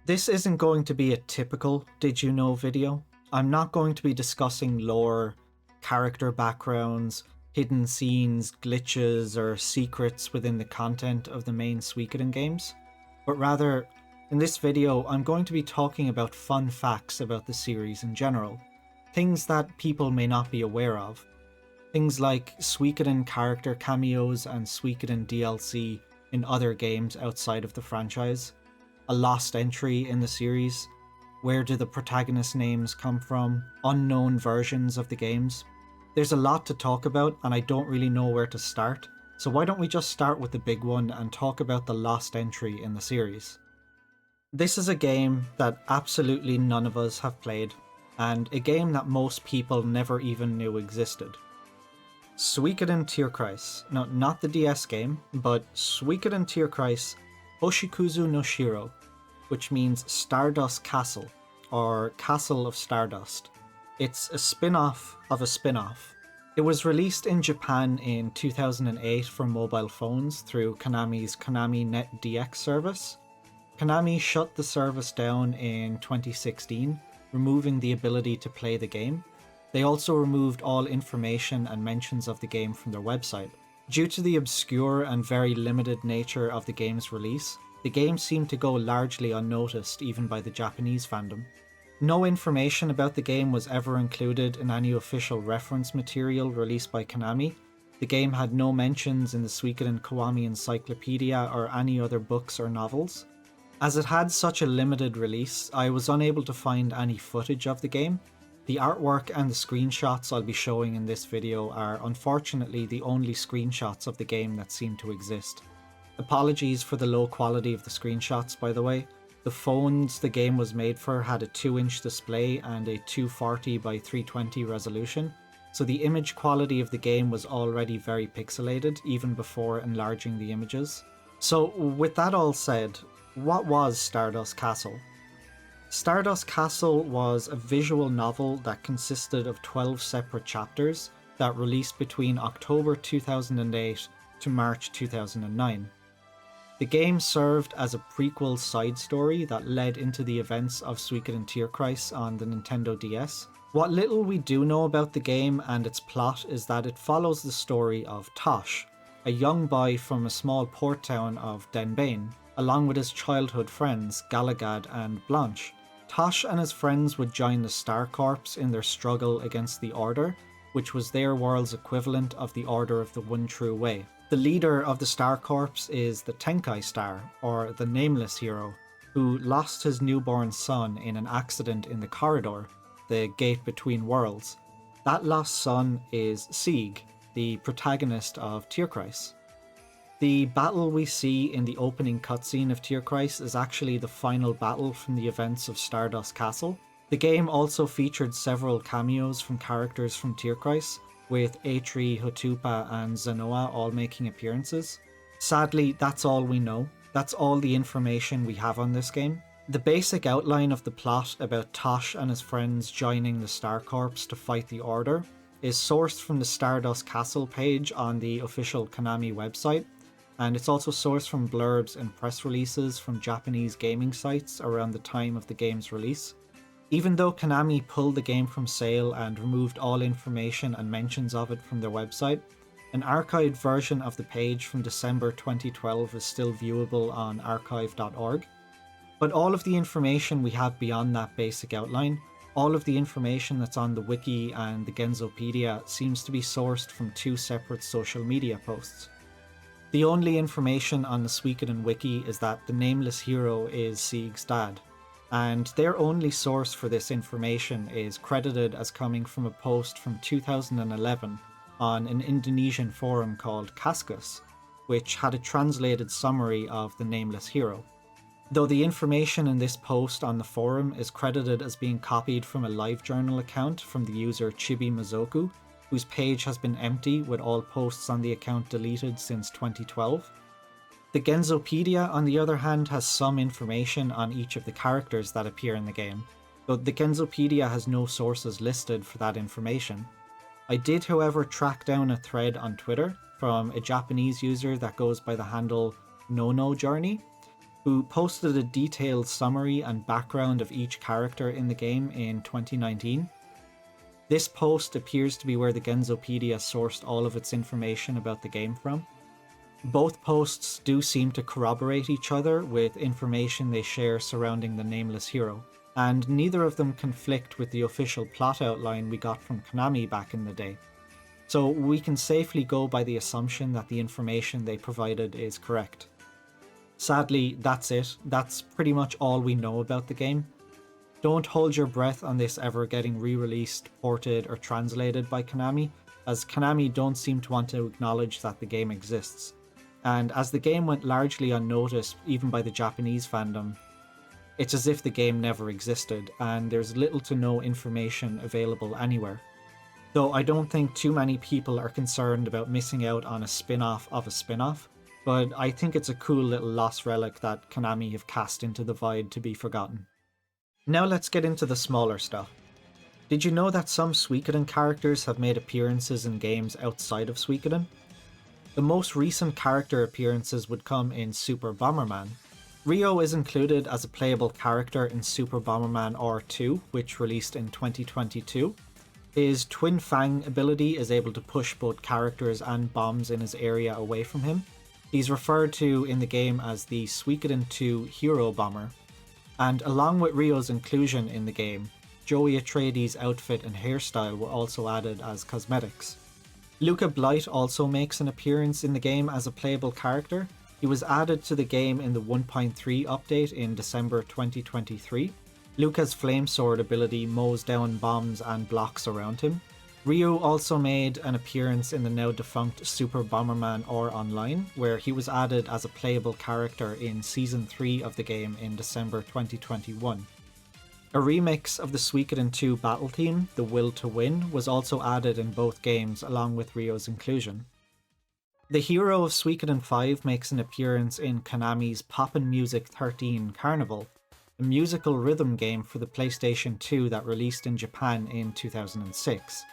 This isn't going to be a typical Did You Know video. I'm not going to be discussing lore, character backgrounds, hidden scenes, glitches, or secrets within the content of the main Suikoden games, but rather, in this video, I'm going to be talking about fun facts about the series in general, things that people may not be aware of. Things like Suikoden character cameos and Suikoden DLC in other games outside of the franchise, a lost entry in the series, where do the protagonist names come from, unknown versions of the games. There's a lot to talk about and I don't really know where to start, so why don't we just start with the big one and talk about the lost entry in the series. This is a game that absolutely none of us have played, and a game that most people never even knew existed. Suikoden Tierkreis. No, not the DS game, but Suikoden Tierkreis Hoshikuzu no Shiro, which means Stardust Castle, or Castle of Stardust. It's a spin-off of a spin-off. It was released in Japan in 2008 for mobile phones through Konami's Konami Net DX service. Konami shut the service down in 2016, removing the ability to play the game. They also removed all information and mentions of the game from their website. Due to the obscure and very limited nature of the game's release, the game seemed to go largely unnoticed even by the Japanese fandom. No information about the game was ever included in any official reference material released by Konami. The game had no mentions in the Suikoden Kiwami Encyclopedia or any other books or novels. As it had such a limited release, I was unable to find any footage of the game. The artwork and the screenshots I'll be showing in this video are unfortunately the only screenshots of the game that seem to exist. Apologies for the low quality of the screenshots, by the way. The phones the game was made for had a 2-inch display and a 240 by 320 resolution, so the image quality of the game was already very pixelated even before enlarging the images. So with that all said, what was Stardust Castle? Stardust Castle was a visual novel that consisted of 12 separate chapters that released between October 2008 to March 2009. The game served as a prequel side story that led into the events of Suikoden Tierkreis on the Nintendo DS. What little we do know about the game and its plot is that it follows the story of Tosh, a young boy from a small port town of Denbane, along with his childhood friends Galagad and Blanche. Tosh and his friends would join the Star Corps in their struggle against the Order, which was their world's equivalent of the Order of the One True Way. The leader of the Star Corps is the Tenkai Star, or the Nameless Hero, who lost his newborn son in an accident in the corridor, the gate between worlds. That lost son is Sieg, the protagonist of Tierkreis. The battle we see in the opening cutscene of Tierkreis is actually the final battle from the events of Stardust Castle. The game also featured several cameos from characters from Tierkreis, with Eitri, Hotupa and Zanoa all making appearances. Sadly, that's all we know. That's all the information we have on this game. The basic outline of the plot about Tosh and his friends joining the Star Corps to fight the Order is sourced from the Stardust Castle page on the official Konami website, and it's also sourced from blurbs and press releases from Japanese gaming sites around the time of the game's release. Even though Konami pulled the game from sale and removed all information and mentions of it from their website, an archived version of the page from December 2012 is still viewable on archive.org. But all of the information we have beyond that basic outline, all of the information that's on the wiki and the Genzopedia, seems to be sourced from 2 separate social media posts. The only information on the Suikoden wiki is that the Nameless Hero is Sieg's dad, and their only source for this information is credited as coming from a post from 2011 on an Indonesian forum called Kaskus, which had a translated summary of the Nameless Hero. Though the information in this post on the forum is credited as being copied from a LiveJournal account from the user Chibi Mizoku, whose page has been empty with all posts on the account deleted since 2012. The Genzopedia, on the other hand, has some information on each of the characters that appear in the game, though the Genzopedia has no sources listed for that information. I did, however, track down a thread on Twitter from a Japanese user that goes by the handle NoNo Journey, who posted a detailed summary and background of each character in the game in 2019. This post appears to be where the Genzopedia sourced all of its information about the game from. Both posts do seem to corroborate each other with information they share surrounding the nameless hero, and neither of them conflict with the official plot outline we got from Konami back in the day. So we can safely go by the assumption that the information they provided is correct. Sadly, that's it. That's pretty much all we know about the game. Don't hold your breath on this ever getting re-released, ported, or translated by Konami, as Konami don't seem to want to acknowledge that the game exists. And as the game went largely unnoticed, even by the Japanese fandom, it's as if the game never existed, and there's little to no information available anywhere. Though I don't think too many people are concerned about missing out on a spin-off of a spin-off, but I think it's a cool little lost relic that Konami have cast into the void to be forgotten. Now let's get into the smaller stuff. Did you know that some Suikoden characters have made appearances in games outside of Suikoden? The most recent character appearances would come in Super Bomberman. Ryo is included as a playable character in Super Bomberman R2, which released in 2022. His Twin Fang ability is able to push both characters and bombs in his area away from him. He's referred to in the game as the Suikoden 2 Hero Bomber. And along with Ryo's inclusion in the game, Joey Atreides' outfit and hairstyle were also added as cosmetics. Luca Blight also makes an appearance in the game as a playable character. He was added to the game in the 1.3 update in December 2023. Luca's flame sword ability mows down bombs and blocks around him. Ryo also made an appearance in the now defunct Super Bomberman R Online, where he was added as a playable character in Season 3 of the game in December 2021. A remix of the Suikoden 2 battle theme, The Will to Win, was also added in both games along with Ryo's inclusion. The hero of Suikoden 5 makes an appearance in Konami's Poppin' Music 13 Carnival, a musical rhythm game for the PlayStation 2 that released in Japan in 2006.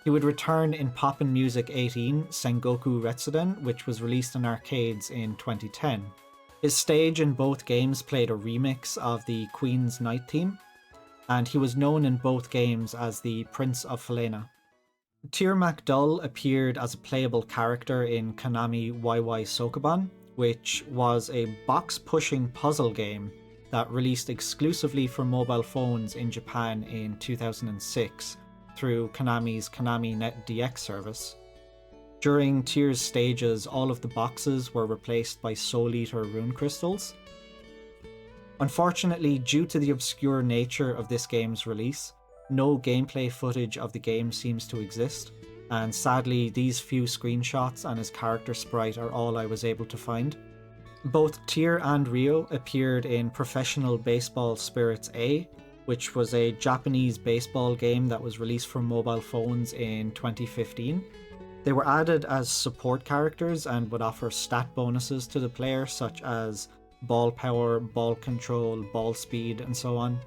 He would return in Poppin' Music 18 Sengoku Retsuden, which was released in arcades in 2010. His stage in both games played a remix of the Queen's Night theme, and he was known in both games as the Prince of Falena. Tyr MacDull appeared as a playable character in Konami YY Sokoban, which was a box-pushing puzzle game that released exclusively for mobile phones in Japan in 2006 through Konami's Konami Net DX service. During Tyr's stages, all of the boxes were replaced by Soul Eater rune crystals. Unfortunately, due to the obscure nature of this game's release, no gameplay footage of the game seems to exist, and sadly these few screenshots and his character sprite are all I was able to find. Both Tyr and Ryo appeared in Professional Baseball Spirits A, which was a Japanese baseball game that was released for mobile phones in 2015. They were added as support characters and would offer stat bonuses to the player, such as ball power, ball control, ball speed, and so on.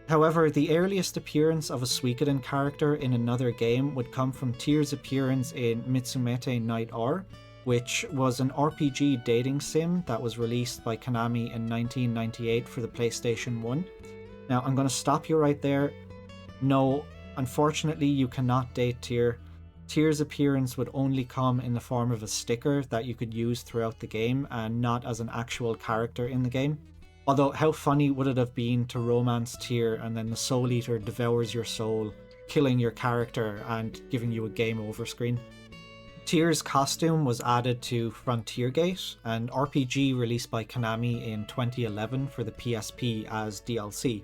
However, the earliest appearance of a Suikoden character in another game would come from Tyr's appearance in Mitsumete Night R, which was an RPG dating sim that was released by Konami in 1998 for the PlayStation 1. Now, I'm going to stop you right there. No, unfortunately, you cannot date Tyr. Tyr's appearance would only come in the form of a sticker that you could use throughout the game and not as an actual character in the game. Although, how funny would it have been to romance Tyr and then the Soul Eater devours your soul, killing your character and giving you a game over screen? Tyr's costume was added to Frontier Gate, an RPG released by Konami in 2011 for the PSP as DLC.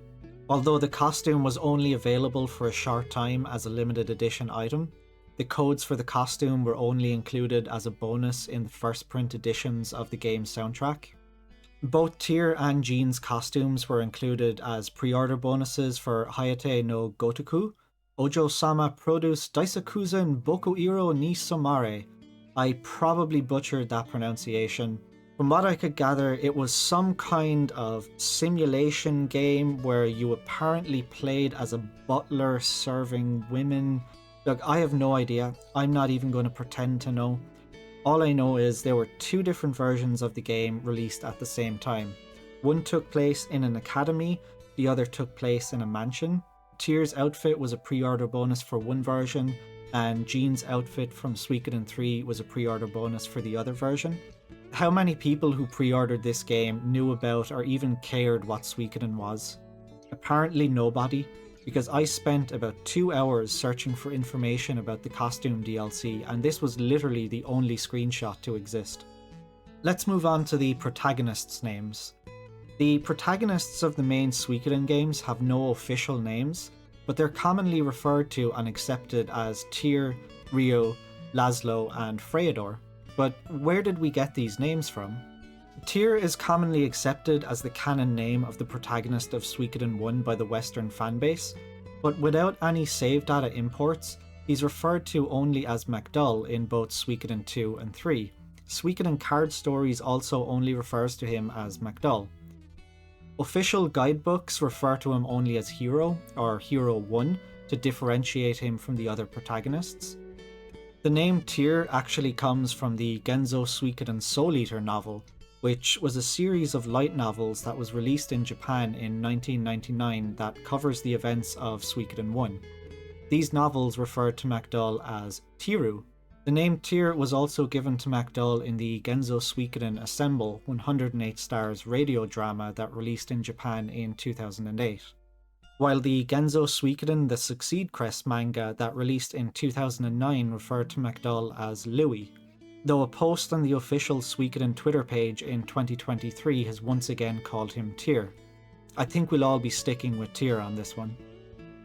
Although the costume was only available for a short time as a limited edition item, the codes for the costume were only included as a bonus in the first print editions of the game's soundtrack. Both Tyr and Jean's costumes were included as pre-order bonuses for Hayate no Gotoku, Ojo-sama produced Daisakuzen Bokuiro ni Somare. I probably butchered that pronunciation. From what I could gather, it was some kind of simulation game where you apparently played as a butler serving women. Look, I have no idea. I'm not even going to pretend to know. All I know is there were two different versions of the game released at the same time. One took place in an academy, the other took place in a mansion. Tyr's outfit was a pre-order bonus for one version, and Jean's outfit from Suikoden 3 was a pre-order bonus for the other version. How many people who pre-ordered this game knew about or even cared what Suikoden was? Apparently nobody, because I spent about 2 hours searching for information about the costume DLC, and this was literally the only screenshot to exist. Let's move on to the protagonists' names. The protagonists of the main Suikoden games have no official names, but they're commonly referred to and accepted as Tyr, Ryo, Laszlo, and Freyador. But where did we get these names from? Tyr is commonly accepted as the canon name of the protagonist of Suikoden 1 by the Western fanbase, but without any save data imports, he's referred to only as MacDull in both Suikoden 2 and 3. Suikoden Card Stories also only refers to him as MacDull. Official guidebooks refer to him only as Hero, or Hero 1, to differentiate him from the other protagonists. The name Tyr actually comes from the Genzo Suikoden Soul Eater novel, which was a series of light novels that was released in Japan in 1999 that covers the events of Suikoden 1. These novels referred to MacDull as Tiru. The name Tyr was also given to MacDull in the Genzo Suikoden Assemble 108 Stars radio drama that released in Japan in 2008. While the Genzo Suikoden The Succeed Crest manga that released in 2009 referred to MacDull as Louis, though a post on the official Suikoden Twitter page in 2023 has once again called him Tyr. I think we'll all be sticking with Tyr on this one.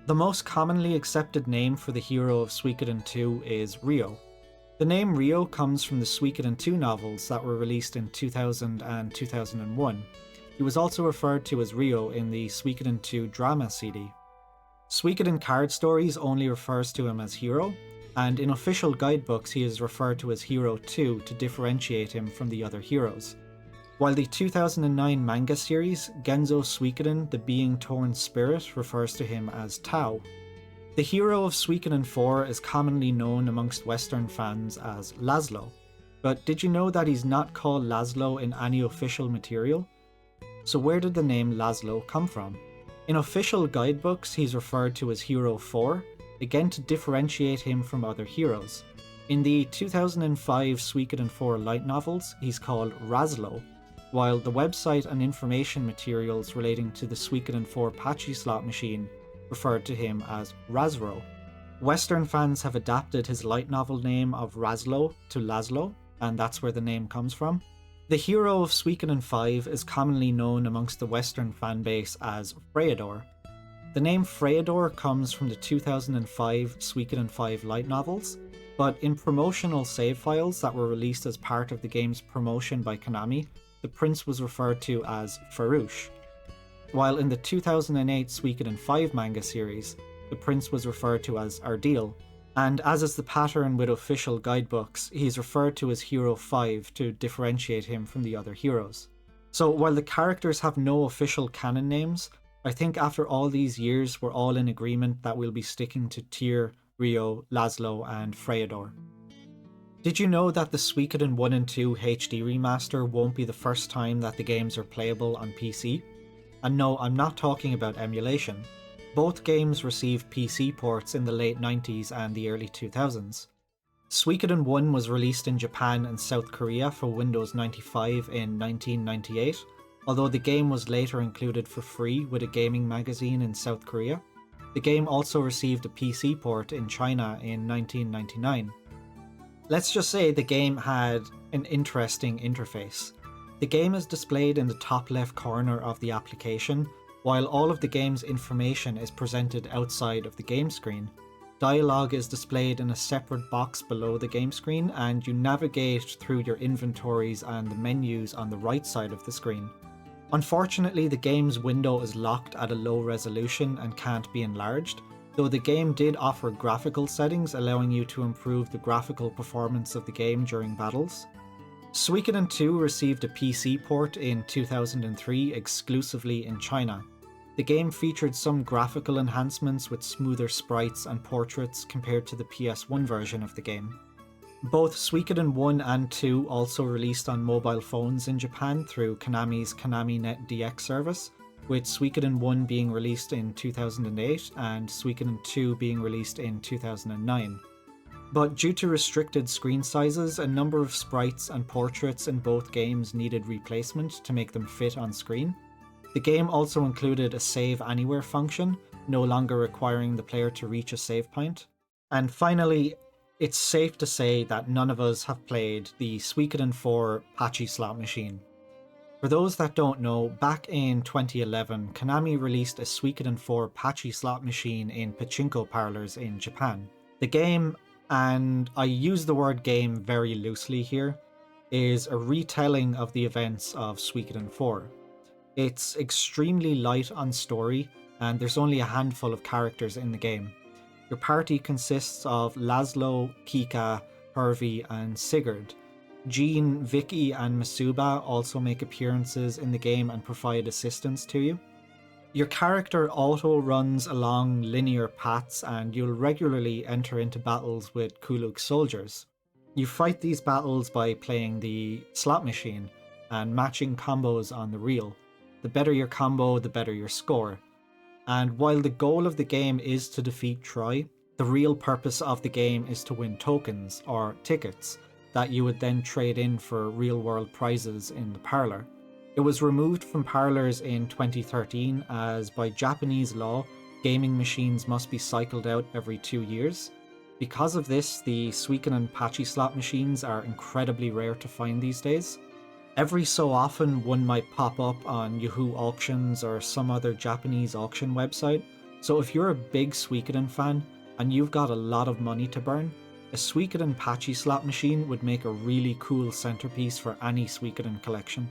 The most commonly accepted name for the hero of Suikoden 2 is Ryo. The name Ryo comes from the Suikoden 2 novels that were released in 2000 and 2001. He was also referred to as Ryo in the Suikoden 2 drama CD. Suikoden Card Stories only refers to him as Hero, and in official guidebooks he is referred to as Hero 2 to differentiate him from the other heroes. While the 2009 manga series, Genzo Suikoden The Being Torn Spirit, refers to him as Tao. The hero of Suikoden 4 is commonly known amongst Western fans as Laszlo, but did you know that he's not called Laszlo in any official material? So where did the name Laszlo come from? In official guidebooks he's referred to as Hero 4, again to differentiate him from other heroes. In the 2005 Suikoden 4 light novels he's called Razlo, while the website and information materials relating to the Suikoden 4 patchy slot machine referred to him as Razro. Western fans have adapted his light novel name of Razlo to Laszlo, and that's where the name comes from. The hero of Suikoden 5 is commonly known amongst the Western fanbase as Freyador. The name Freyador comes from the 2005 Suikoden 5 light novels, but in promotional save files that were released as part of the game's promotion by Konami, the prince was referred to as Farouche. While in the 2008 Suikoden 5 manga series, the prince was referred to as Ardil, and as is the pattern with official guidebooks, he is referred to as Hero 5 to differentiate him from the other heroes. So while the characters have no official canon names, I think after all these years we're all in agreement that we'll be sticking to Tyr, Ryo, Laszlo, and Freyador. Did you know that the Suikoden 1 and 2 HD remaster won't be the first time that the games are playable on PC? And no, I'm not talking about emulation. Both games received PC ports in the late 90s and the early 2000s. Suikoden 1 was released in Japan and South Korea for Windows 95 in 1998, although the game was later included for free with a gaming magazine in South Korea. The game also received a PC port in China in 1999. Let's just say the game had an interesting interface. The game is displayed in the top left corner of the application, while all of the game's information is presented outside of the game screen. Dialogue is displayed in a separate box below the game screen, and you navigate through your inventories and the menus on the right side of the screen. Unfortunately, the game's window is locked at a low resolution and can't be enlarged, though the game did offer graphical settings allowing you to improve the graphical performance of the game during battles. Suikoden 2 received a PC port in 2003 exclusively in China. The game featured some graphical enhancements with smoother sprites and portraits compared to the PS1 version of the game. Both Suikoden 1 and 2 also released on mobile phones in Japan through Konami's KonamiNet DX service, with Suikoden 1 being released in 2008 and Suikoden 2 being released in 2009. But due to restricted screen sizes, a number of sprites and portraits in both games needed replacement to make them fit on screen. The game also included a save anywhere function, no longer requiring the player to reach a save point. And finally, it's safe to say that none of us have played the Suikoden 4 Patchy slot machine. For those that don't know, back in 2011, Konami released a Suikoden 4 Patchy slot machine in pachinko parlors in Japan. The game, and I use the word game very loosely here, is a retelling of the events of Suikoden 4. It's extremely light on story, and there's only a handful of characters in the game. Your party consists of Laszlo, Kika, Hervey, and Sigurd. Jean, Vicky, and Masuba also make appearances in the game and provide assistance to you. Your character auto-runs along linear paths, and you'll regularly enter into battles with Kuluk soldiers. You fight these battles by playing the slot machine and matching combos on the reel. The better your combo, the better your score. And while the goal of the game is to defeat Troy, the real purpose of the game is to win tokens, or tickets, that you would then trade in for real-world prizes in the parlor. It was removed from parlors in 2013 as, by Japanese law, gaming machines must be cycled out every 2 years. Because of this, the Suikoden Patchy slot machines are incredibly rare to find these days. Every so often one might pop up on Yahoo Auctions or some other Japanese auction website, so if you're a big Suikoden fan and you've got a lot of money to burn, a Suikoden Patchy slot machine would make a really cool centerpiece for any Suikoden collection.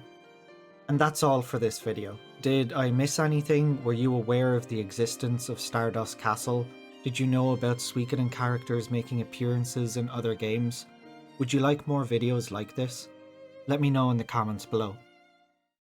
And that's all for this video. Did I miss anything? Were you aware of the existence of Stardust Castle? Did you know about Suikoden characters making appearances in other games? Would you like more videos like this? Let me know in the comments below.